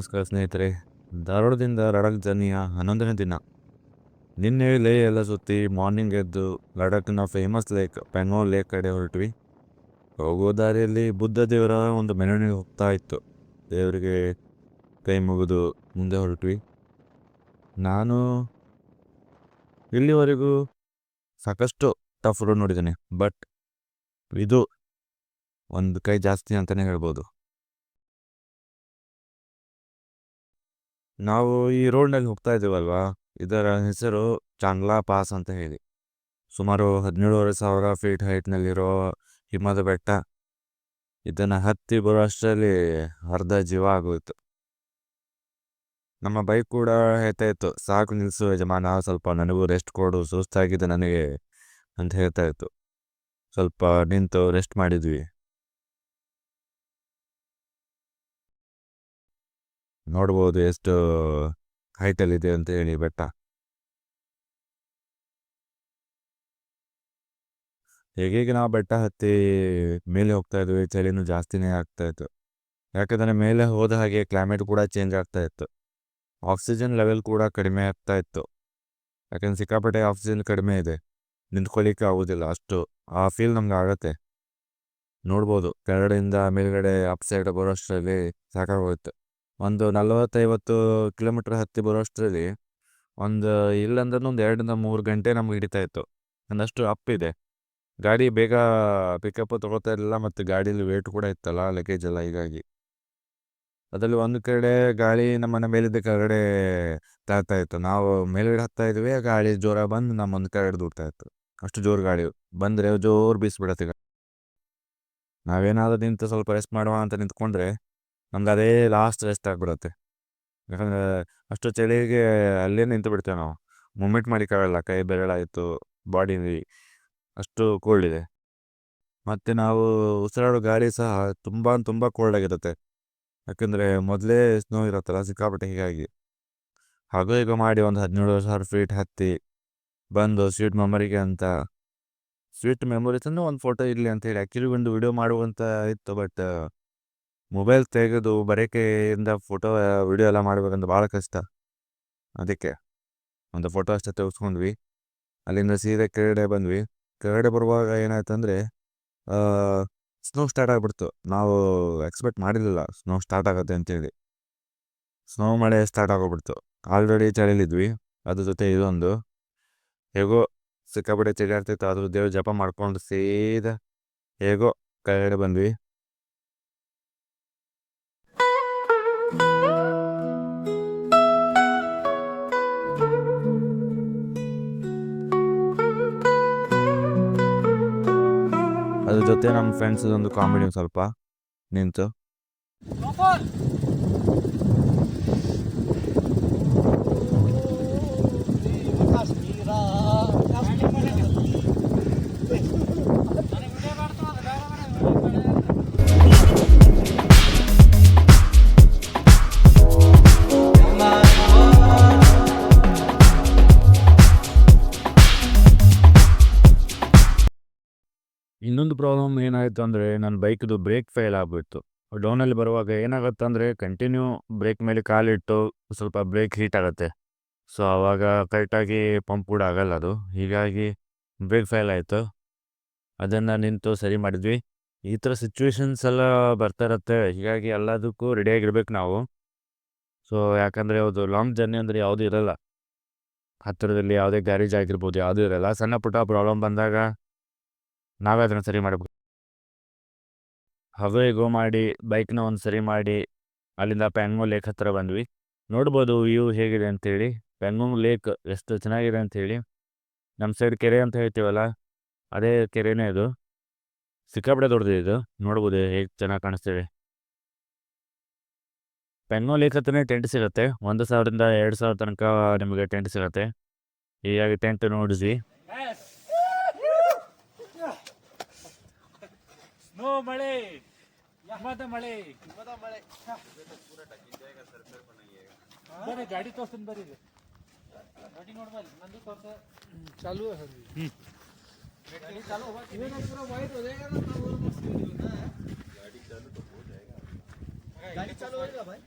ನಮಸ್ಕಾರ ಸ್ನೇಹಿತರೆ. ಧಾರವಾಡದಿಂದ ಲಡಾಖ್ ಜರ್ನಿಯ 11ನೇ ದಿನ. ನಿನ್ನೆ ಲೇ ಎಲ್ಲ ಸುತ್ತಿ ಮಾರ್ನಿಂಗ್ ಎದ್ದು ಲಡಾಖ್ನ ಫೇಮಸ್ ಲೇಕ್ ಪೆಂಗಾಂಗ್ ಲೇಕ್ ಕಡೆ ಹೊರಟ್ವಿ. ಹೋಗೋ ದಾರಿಯಲ್ಲಿ ಬುದ್ಧ ದೇವರ ಒಂದು ಮೆರವಣಿಗೆ ಹೋಗ್ತಾ ಇತ್ತು. ದೇವರಿಗೆ ಕೈ ಮುಗಿದು ಮುಂದೆ ಹೊರಟ್ವಿ. ನಾನು ಇಲ್ಲಿವರೆಗೂ ಸಾಕಷ್ಟು ಟಫ್ ರೋಡ್ ನೋಡಿದ್ದೇನೆ, ಬಟ್ ಇದು ಒಂದು ಕೈ ಜಾಸ್ತಿ ಅಂತಲೇ ಹೇಳ್ಬೋದು. ನಾವು ಈ ರೋಡ್ನಲ್ಲಿ ಹೋಗ್ತಾ ಇದ್ದೀವಲ್ವಾ, ಇದರ ಹೆಸರು ಚಾಂಗ್ಲಾ ಪಾಸ್ ಅಂತ ಹೇಳಿ. ಸುಮಾರು 17,500 ಫೀಟ್ ಹೈಟ್ನಲ್ಲಿರೋ ಹಿಮದ ಬೆಟ್ಟ. ಇದನ್ನು ಹತ್ತಿ ಬರೋ ಅಷ್ಟರಲ್ಲಿ ಅರ್ಧ ಜೀವ ಆಗೋಯ್ತು. ನಮ್ಮ ಬೈಕ್ ಕೂಡ ಹೇಳ್ತಾ ಇತ್ತು, ಸಾಕು ನಿಲ್ಲಿಸು ಯಜಮಾನ, ಸ್ವಲ್ಪ ನನಗೂ ರೆಸ್ಟ್ ಕೊಡು, ಸುಸ್ತಾಗಿದೆ ನನಗೆ ಅಂತ ಹೇಳ್ತಾ ಇತ್ತು. ಸ್ವಲ್ಪ ನಿಂತು ರೆಸ್ಟ್ ಮಾಡಿದ್ವಿ. ನೋಡ್ಬೋದು ಎಷ್ಟು ಹೈಟಲ್ಲಿದೆ ಅಂತ ಹೇಳಿ ಬೆಟ್ಟ. ಹೇಗೆ ನಾವು ಬೆಟ್ಟ ಹತ್ತಿ ಮೇಲೆ ಹೋಗ್ತಾ ಇದ್ವಿ, ಚಳಿನೂ ಜಾಸ್ತಿನೇ ಆಗ್ತಾ ಇತ್ತು. ಯಾಕಂದರೆ ಮೇಲೆ ಹೋದ ಹಾಗೆ ಕ್ಲೈಮೇಟ್ ಕೂಡ ಚೇಂಜ್ ಆಗ್ತಾ ಇತ್ತು. ಆಕ್ಸಿಜನ್ ಲೆವೆಲ್ ಕೂಡ ಕಡಿಮೆ ಆಗ್ತಾ ಇತ್ತು. ಯಾಕಂದ್ರೆ ಸಿಕ್ಕಾಪಟ್ಟೆ ಆಕ್ಸಿಜನ್ ಕಡಿಮೆ ಇದೆ, ನಿಂತ್ಕೊಳ್ಳಿಕ್ಕೆ ಆಗೋದಿಲ್ಲ, ಅಷ್ಟು ಆ ಫೀಲ್ ನಮ್ಗೆ ಆಗತ್ತೆ. ನೋಡ್ಬೋದು ಕೆಳಗಡೆಯಿಂದ ಮೇಲ್ಗಡೆ ಅಪ್ ಸೈಡ್ ಬರೋಷ್ಟರಲ್ಲಿ ಸಾಕಾಗೋಯ್ತು. ಒಂದು 40-50 ಕಿಲೋಮೀಟ್ರ್ ಹತ್ತಿ ಬರೋಷ್ಟರಲ್ಲಿ ಒಂದು ಇಲ್ಲಂದ್ರೆ ಒಂದು 2-3 ಗಂಟೆ ನಮ್ಗೆ ಹಿಡಿತಾ ಇತ್ತು. ಒಂದಷ್ಟು ಅಪ್ ಇದೆ, ಗಾಡಿ ಬೇಗ ಪಿಕಪ್ ತೊಗೊಳ್ತಾ ಇರಲಿಲ್ಲ, ಮತ್ತು ಗಾಡೀಲಿ ವೇಟ್ ಕೂಡ ಇತ್ತಲ್ಲ, ಲಗೇಜ್ ಎಲ್ಲ. ಹೀಗಾಗಿ ಅದರಲ್ಲಿ ಒಂದು ಕಡೆ ಗಾಳಿ ನಮ್ಮನ್ನ ಮೇಲಿದ್ದ ಕೆಳಗಡೆ ತಾಗ್ತಾ ಇತ್ತು. ನಾವು ಮೇಲ್ಗಡೆ ಹತ್ತಾ ಇದ್ವಿ, ಗಾಳಿ ಜೋರ ಬಂದು ನಮ್ಮೊಂದು ಕೆಳಗಡೆ ದೂಡ್ತಾ ಇತ್ತು. ಅಷ್ಟು ಜೋರು ಗಾಳಿ ಬಂದರೆ ಜೋರು ಬೀಸ್ಬಿಡತ್ತೆ. ನಾವೇನಾದ್ರೂ ನಿಂತು ಸ್ವಲ್ಪ ರೆಸ್ಟ್ ಮಾಡುವ ಅಂತ ನಿಂತ್ಕೊಂಡ್ರೆ ನಮ್ಗೆ ಅದೇ ಲಾಸ್ಟ್ ರೆಸ್ಟ್ ಆಗಿಬಿಡುತ್ತೆ. ಯಾಕಂದರೆ ಅಷ್ಟು ಚಳಿಗೆ ಅಲ್ಲೇ ನಿಂತು ಬಿಡ್ತೇವೆ ನಾವು, ಮೂಮೆಂಟ್ ಮಾಡೋಕ್ಕಾಗಲ್ಲ, ಕೈ ಬೆರಳಾಯಿತು, ಬಾಡಿ ಅಷ್ಟು ಕೋಲ್ಡ್ ಇದೆ. ಮತ್ತು ನಾವು ಉಸಿರಾಡೋ ಗಾಳಿ ಸಹ ತುಂಬ ಕೋಲ್ಡ್ ಆಗಿರುತ್ತೆ. ಯಾಕಂದರೆ ಮೊದಲೇ ಸ್ನೋ ಇರುತ್ತಲ್ಲ ಸಿಕ್ಕಾಪಟ್ಟೆ. ಹೀಗಾಗಿ ಹಾಗೂ ಈಗ ಮಾಡಿ ಒಂದು 17,000 ಫೀಟ್ ಹತ್ತಿ ಬಂದು ಸ್ವೀಟ್ ಮೆಮೊರೀಸ್ ಅಂದರೆ ಒಂದು ಫೋಟೋ ಇರಲಿ ಅಂತೇಳಿ ಆ್ಯಕ್ಚುಲಿ ಒಂದು ವಿಡಿಯೋ ಮಾಡುವಂತ ಇತ್ತು. ಬಟ್ ಮೊಬೈಲ್ ತೆಗೆದು ಬರೋಕೆಯಿಂದ ಫೋಟೋ ವಿಡಿಯೋ ಎಲ್ಲ ಮಾಡ್ಬೇಕಂತ ಭಾಳ ಕಷ್ಟ. ಅದಕ್ಕೆ ಒಂದು ಫೋಟೋ ಅಷ್ಟೇ ತೆಗೆಸ್ಕೊಂಡ್ವಿ. ಅಲ್ಲಿಂದ ಸೀದಾ ಕೆಳಗಡೆ ಬಂದ್ವಿ. ಕೆಳಗಡೆ ಬರುವಾಗ ಏನಾಯ್ತು ಅಂದರೆ ಸ್ನೋ ಸ್ಟಾರ್ಟ್ ಆಗಿಬಿಡ್ತು. ನಾವು ಎಕ್ಸ್ಪೆಕ್ಟ್ ಮಾಡಿರಲಿಲ್ಲ ಸ್ನೋ ಸ್ಟಾರ್ಟ್ ಆಗುತ್ತೆ ಅಂತೇಳಿ. ಸ್ನೋ ಮಳೆ ಸ್ಟಾರ್ಟ್ ಆಗೋಗ್ಬಿಡ್ತು. ಆಲ್ರೆಡಿ ಚಳಿಲಿದ್ವಿ, ಅದ್ರ ಜೊತೆ ಇದೊಂದು ಹೇಗೋ ಸಿಕ್ಕಾಪಟ್ಟೆ ಚಳಿ ಆಗ್ತಿತ್ತು. ಅದ್ರ ದೇವ್ರ ಜಪ ಮಾಡ್ಕೊಂಡು ಸೀದಾ ಹೇಗೋ ಕೆಳಗಡೆ ಬಂದ್ವಿ. ಅದ್ರ ಜೊತೆ ನಮ್ಮ ಫ್ರೆಂಡ್ಸ್ ಒಂದು ಕಾಮಿಡಿ ಸ್ವಲ್ಪ ನಿಂತು ಇನ್ನೊಂದು ಪ್ರಾಬ್ಲಮ್ ಏನಾಯಿತು ಅಂದರೆ ನನ್ನ ಬೈಕ್ದು ಬ್ರೇಕ್ ಫೇಲ್ ಆಗಿಬಿಡ್ತು. ಡೌನಲ್ಲಿ ಬರುವಾಗ ಏನಾಗುತ್ತೆ ಅಂದರೆ ಕಂಟಿನ್ಯೂ ಬ್ರೇಕ್ ಮೇಲೆ ಕಾಲಿಟ್ಟು ಸ್ವಲ್ಪ ಬ್ರೇಕ್ ಹೀಟ್ ಆಗುತ್ತೆ. ಸೊ ಆವಾಗ ಕರೆಕ್ಟಾಗಿ ಪಂಪ್ ಕೂಡ ಆಗಲ್ಲ ಅದು. ಹೀಗಾಗಿ ಬ್ರೇಕ್ ಫೇಲ್ ಆಯಿತು. ಅದನ್ನು ನಿಂತು ಸರಿ ಮಾಡಿದ್ವಿ. ಈ ಥರ ಸಿಚುವೇಶನ್ಸ್ ಎಲ್ಲ ಬರ್ತಾ ಇರುತ್ತೆ. ಹೀಗಾಗಿ ಎಲ್ಲದಕ್ಕೂ ರೆಡಿಯಾಗಿರ್ಬೇಕು ನಾವು. ಸೊ ಯಾಕಂದರೆ ಅದು ಲಾಂಗ್ ಜರ್ನಿ ಅಂದರೆ ಯಾವುದೂ ಇರೋಲ್ಲ, ಹತ್ತಿರದಲ್ಲಿ ಯಾವುದೇ ಗ್ಯಾರೇಜ್ ಆಗಿರ್ಬೋದು, ಯಾವುದೂ ಇರೋಲ್ಲ. ಸಣ್ಣ ಪುಟ್ಟ ಪ್ರಾಬ್ಲಮ್ ಬಂದಾಗ ನಾವೇ ಅದನ್ನು ಸರಿ ಮಾಡಬೇಕು. ಹೇಗೋ ಮಾಡಿ ಬೈಕ್ನ ಒಂದು ಸರಿ ಮಾಡಿ ಅಲ್ಲಿಂದ ಪ್ಯಾಂಗಾಂಗ್ ಲೇಕ್ ಹತ್ತಿರ ಬಂದ್ವಿ. ನೋಡ್ಬೋದು ವ್ಯೂ ಹೇಗಿದೆ ಅಂತೇಳಿ. ಪ್ಯಾಂಗಾಂಗ್ ಲೇಕ್ ಎಷ್ಟು ಚೆನ್ನಾಗಿದೆ ಅಂಥೇಳಿ. ನಮ್ಮ ಸೈಡ್ ಕೆರೆ ಅಂತ ಹೇಳ್ತೀವಲ್ಲ, ಅದೇ ಕೆರೆನೇ ಇದು. ಸಿಕ್ಕಾಪಟ್ಟೆ ದೊಡ್ಡದು ಇದು. ನೋಡ್ಬೋದು ಹೇಗೆ ಚೆನ್ನಾಗಿ ಕಾಣಿಸ್ತಿದೆ. ಪ್ಯಾಂಗಾಂಗ್ ಲೇಕ್ ಹತ್ರನೇ ಟೆಂಟ್ ಸಿಗುತ್ತೆ. 1,000ರಿಂದ 2,000 ತನಕ ನಿಮಗೆ ಟೆಂಟ್ ಸಿಗುತ್ತೆ. ಹೀಗಾಗಿ ಟೆಂಟ್ ನೋಡಿದ್ವಿ. ಮಳೆ ಗಾಡಿ ತೋರಿಸ್ತೀನಿ ಬರ್ರಿ. ಗಾಡಿ ನೋಡ್ಬಲ್ಲಿ ನಂದು ತೋರ್ಸ ಚಾಲು है गाड़ी चालू होगा कि नहीं? पूरा वाइट हो जाएगा ना, तो मस्त हो जाएगा। गाड़ी चालू तो हो जाएगा, गाड़ी चालू हो जाएगा भाई।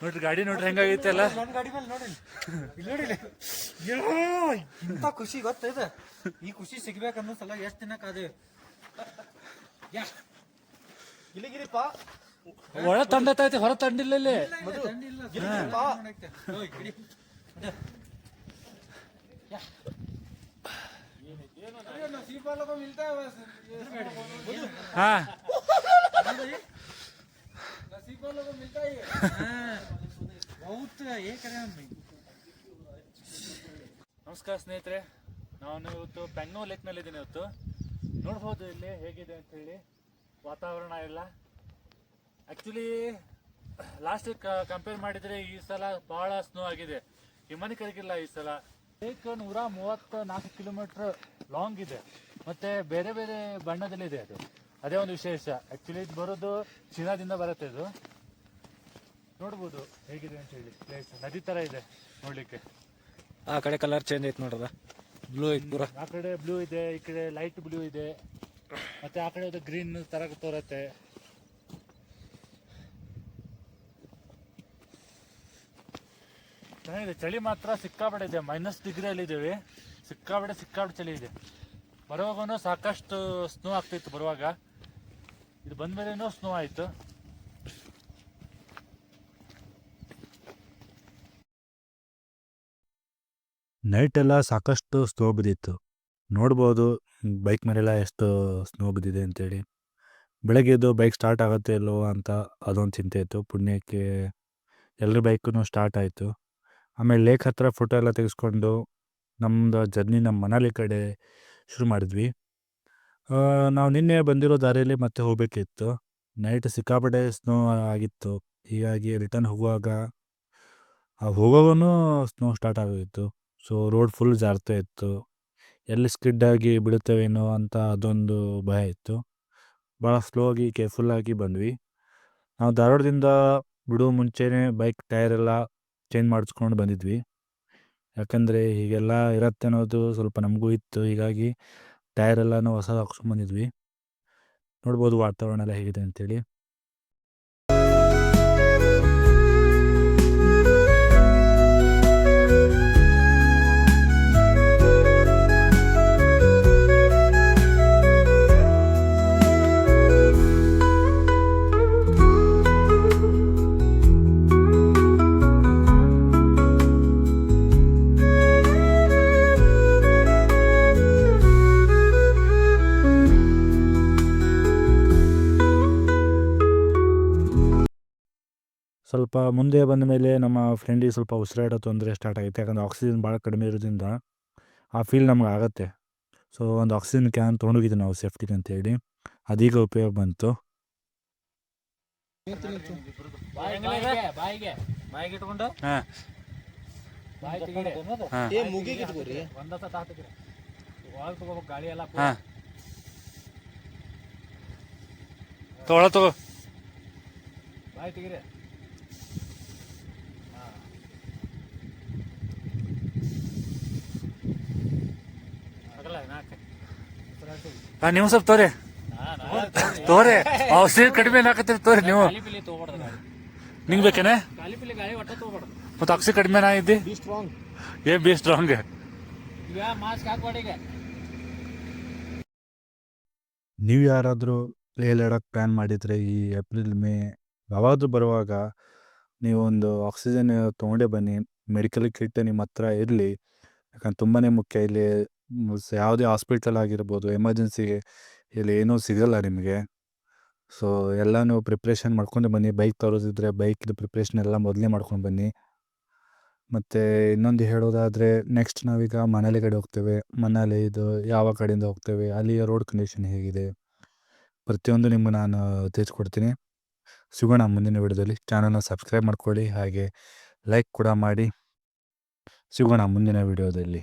ನೋಡ್ರಿ ಗಾಡಿ ನೋಡ್ರಿ ಹೆಂಗಾಗೈತೆ ಅಲ್ಲ. ನನ್ನ ಗಾಡಿ ಮೇಲೆ ನೋಡಿ ಇಲ್ಲಿ ನೋಡಿ ಇಂಥ ಖುಷಿ ಗೊತ್ತಿದೆ. ಈ ಖುಷಿ ಸಿಗ್ಬೇಕನ್ನೋ ಸಲ ಎಷ್ಟು ದಿನ ಕಾದೇವಿ. ಗಿಲಿಗಿರಿಪ್ಪ ಒಳ ತಂಡತೈತಿ, ಹೊರ ತಂಡಿಲ್ಲ ಇಲ್ಲಿ. ಹಾ ನಮಸ್ಕಾರ ಸ್ನೇಹಿತರೆ, ನಾನು ಇವತ್ತು ಪೆಂಗ್ನೋ ಲೇಕ್ನಲ್ಲಿ ಇದ್ದೀನಿ. ಇವತ್ತು ನೋಡ್ಬೋದು ಇಲ್ಲಿ ಹೇಗಿದೆ ಅಂತ ಹೇಳಿ ವಾತಾವರಣ ಎಲ್ಲ. ಆ್ಯಕ್ಚುಲಿ ಲಾಸ್ಟ್ ಕಂಪೇರ್ ಮಾಡಿದರೆ ಈ ಸಲ ಭಾಳ ಸ್ನೋ ಆಗಿದೆ, ಹಿಮನಿ ಕರಗಿಲ್ಲ ಈ ಸಲ. ಲೇಕ್ 134 ಕಿಲೋಮೀಟ್ರ್ ಲಾಂಗ್ ಇದೆ ಮತ್ತು ಬೇರೆ ಬೇರೆ ಬಣ್ಣದಲ್ಲಿದೆ. ಅದೇ ಒಂದು ವಿಶೇಷ. ಆ್ಯಕ್ಚುಲಿ ಇದು ಬರೋದು ಚೀನಾದಿಂದ ಬರುತ್ತೆ. ಇದು ನೋಡ್ಬೋದು ಹೇಗಿದೆ ಅಂತ ಹೇಳಿ. ಪ್ಲೇಸ್ ನದಿ ಥರ ಇದೆ ನೋಡಲಿಕ್ಕೆ. ಆ ಕಡೆ ಕಲರ್ ಚೇಂಜ್ ಐತೆ ನೋಡ್ರದ, ಬ್ಲೂ ಐತೆ ಪೂರ. ಆ ಕಡೆ ಬ್ಲೂ ಇದೆ, ಈ ಕಡೆ ಲೈಟ್ ಬ್ಲೂ ಇದೆ, ಮತ್ತು ಆ ಕಡೆ ಗ್ರೀನ್ ಥರ ತೋರುತ್ತೆ. ಚೆನ್ನಾಗಿದೆ. ಚಳಿ ಮಾತ್ರ ಸಿಕ್ಕಾಪಟ್ಟೆ ಇದೆ, -ಡಿಗ್ರಿಯಲ್ಲಿದ್ದೀವಿ. ಸಿಕ್ಕಾಪಟ್ಟೆ ಚಳಿ ಇದೆ. ಬರುವಾಗೂ ಸಾಕಷ್ಟು ಸ್ನೋ ಆಗ್ತಿತ್ತು ಬರುವಾಗ. ಇದು ಬಂದ ಮೇಲೇನೂ ಸ್ನೋ ಆಯಿತು. ನೈಟೆಲ್ಲ ಸಾಕಷ್ಟು ಸ್ನೋ ಬಿದ್ದಿತ್ತು. ನೋಡ್ಬೋದು ಬೈಕ್ ಮೇಲೆಲ್ಲ ಎಷ್ಟು ಸ್ನೋ ಬಿದ್ದಿದೆ ಅಂತೇಳಿ. ಬೆಳಗ್ಗೆ ಎದ್ದು ಬೈಕ್ ಸ್ಟಾರ್ಟ್ ಆಗುತ್ತೆ ಇಲ್ಲವೋ ಅಂತ ಅದೊಂದು ಚಿಂತೆ ಇತ್ತು. ಪುಣ್ಯಕ್ಕೆ ಎಲ್ಲರ ಬೈಕೂ ಸ್ಟಾರ್ಟ್ ಆಯಿತು. ಆಮೇಲೆ ಲೇಕ್ ಹತ್ರ ಫೋಟೋ ಎಲ್ಲ ತೆಗೆಸ್ಕೊಂಡು ನಮ್ಮದು ಜರ್ನಿ ನಮ್ಮ ಮನಾಲಿ ಕಡೆ ಶುರು ಮಾಡಿದ್ವಿ. ನಾವು ನಿನ್ನೆ ಬಂದಿರೋ ದಾರಿಯಲ್ಲಿ ಮತ್ತೆ ಹೋಗಬೇಕಿತ್ತು. ನೈಟ್ ಸಿಕ್ಕಾಪಟ್ಟೆ ಸ್ನೋ ಆಗಿತ್ತು. ಹೀಗಾಗಿ ರಿಟರ್ನ್ ಹೋಗೋವೂ ಸ್ನೋ ಸ್ಟಾರ್ಟ್ ಆಗೋಗಿತ್ತು. ಸೊ ರೋಡ್ ಫುಲ್ ಜಾರ್ತಾ ಇತ್ತು. ಎಲ್ಲಿ ಸ್ಕಿಡ್ ಆಗಿ ಬೀಳುತ್ತೇವೇನೋ ಅಂತ ಅದೊಂದು ಭಯ ಇತ್ತು. ಭಾಳ ಸ್ಲೋ ಆಗಿ ಕೇರ್ಫುಲ್ಲಾಗಿ ಬಂದ್ವಿ. ನಾವು ಧಾರವಾಡದಿಂದ ಬಿಡೋ ಮುಂಚೆನೇ ಬೈಕ್ ಟೈರೆಲ್ಲ ಚೇಂಜ್ ಮಾಡಿಸ್ಕೊಂಡು ಬಂದಿದ್ವಿ. ಯಾಕಂದರೆ ಹೀಗೆಲ್ಲ ಇರತ್ತೆ ಅನ್ನೋದು ಸ್ವಲ್ಪ ನಮಗೂ ಇತ್ತು. ಹೀಗಾಗಿ ಟೈರೆಲ್ಲನೂ ಹೊಸದು ಹಾಕ್ಸ್ಕೊಂಡು ಬಂದಿದ್ವಿ. ನೋಡ್ಬೋದು ವಾತಾವರಣ ಎಲ್ಲ ಹೇಗಿದೆ ಅಂತೇಳಿ. ಸ್ವಲ್ಪ ಮುಂದೆ ಬಂದ ಮೇಲೆ ನಮ್ಮ ಫ್ರೆಂಡಿಗೆ ಸ್ವಲ್ಪ ಉಸಿರಾಡೋ ತೊಂದರೆ ಸ್ಟಾರ್ಟ್ ಆಗುತ್ತೆ. ಯಾಕಂದರೆ ಆಕ್ಸಿಜನ್ ಭಾಳ ಕಡಿಮೆ ಇರೋದ್ರಿಂದ ಆ ಫೀಲ್ ನಮ್ಗೆ ಆಗುತ್ತೆ. ಸೊ ಒಂದು ಆಕ್ಸಿಜನ್ ಕ್ಯಾನ್ ತೊಗೊಂಡೋಗಿದ್ವಿ ನಾವು ಸೇಫ್ಟಿಗೆ ಅಂತೇಳಿ. ಅದೀಗ ಉಪಯೋಗ ಬಂತು. ತಗೋ ಬಾಯ್ ತೆಗೀರಿ. ನೀವು ಸ್ವಲ್ಪ ತೋರಿ ಔಷಧಿ ಕಡಿಮೆ ಹಾಕತ್ತೀರಿ ತೋರಿ ನೀವು. ನಿಂಗೆ ಬೇಕೇನೆ ಮತ್ತೆ ಆಕ್ಸಿ ಕಡಿಮೆ ಇದ್ದಿ ಏನ್ ಬಿ ಸ್ಟ್ರಾಂಗ್. ನೀವು ಯಾರಾದರೂ ಲೇ ಲಡಾಖ್ ಪ್ಲ್ಯಾನ್ ಮಾಡಿದರೆ ಈ ಏಪ್ರಿಲ್ ಮೇ ಯಾವಾದರೂ ಬರುವಾಗ ನೀವು ಒಂದು ಆಕ್ಸಿಜನ್ ತೊಗೊಂಡೇ ಬನ್ನಿ. ಮೆಡಿಕಲ್ ಕಿಟ್ ನಿಮ್ಮ ಹತ್ರ ಇರಲಿ. ಯಾಕಂದ್ರೆ ತುಂಬಾ ಮುಖ್ಯ. ಇಲ್ಲಿ ಯಾವುದೇ ಹಾಸ್ಪಿಟಲ್ ಆಗಿರ್ಬೋದು, ಎಮರ್ಜೆನ್ಸಿಗೆ ಇಲ್ಲಿ ಏನೂ ಸಿಗಲ್ಲ ನಿಮಗೆ. ಸೊ ಎಲ್ಲನೂ ಪ್ರಿಪ್ರೇಷನ್ ಮಾಡ್ಕೊಂಡು ಬನ್ನಿ. ಬೈಕ್ ತರೋದಿದ್ರೆ ಬೈಕ್ದು ಪ್ರಿಪ್ರೇಷನ್ ಎಲ್ಲ ಮೊದಲೇ ಮಾಡ್ಕೊಂಡು ಬನ್ನಿ. ಮತ್ತು ಇನ್ನೊಂದು ಹೇಳೋದಾದರೆ, ನೆಕ್ಸ್ಟ್ ನಾವೀಗ ಮನಾಲಿ ಕಡೆ ಹೋಗ್ತೇವೆ. ಮನಾಲಿದು ಯಾವ ಕಡೆಯಿಂದ ಹೋಗ್ತೇವೆ, ಅಲ್ಲಿಯ ರೋಡ್ ಕಂಡೀಷನ್ ಹೇಗಿದೆ, ಪ್ರತಿಯೊಂದು ನಿಮ್ಗೆ ನಾನು ತಿಳಿಸ್ಕೊಡ್ತೀನಿ. ಸಿಗೋಣ ಮುಂದಿನ ವಿಡಿಯೋದಲ್ಲಿ. ಚಾನಲ್ನ ಸಬ್ಸ್ಕ್ರೈಬ್ ಮಾಡ್ಕೊಳ್ಳಿ, ಹಾಗೆ ಲೈಕ್ ಕೂಡ ಮಾಡಿ. ಸಿಗೋಣ ಮುಂದಿನ ವಿಡಿಯೋದಲ್ಲಿ.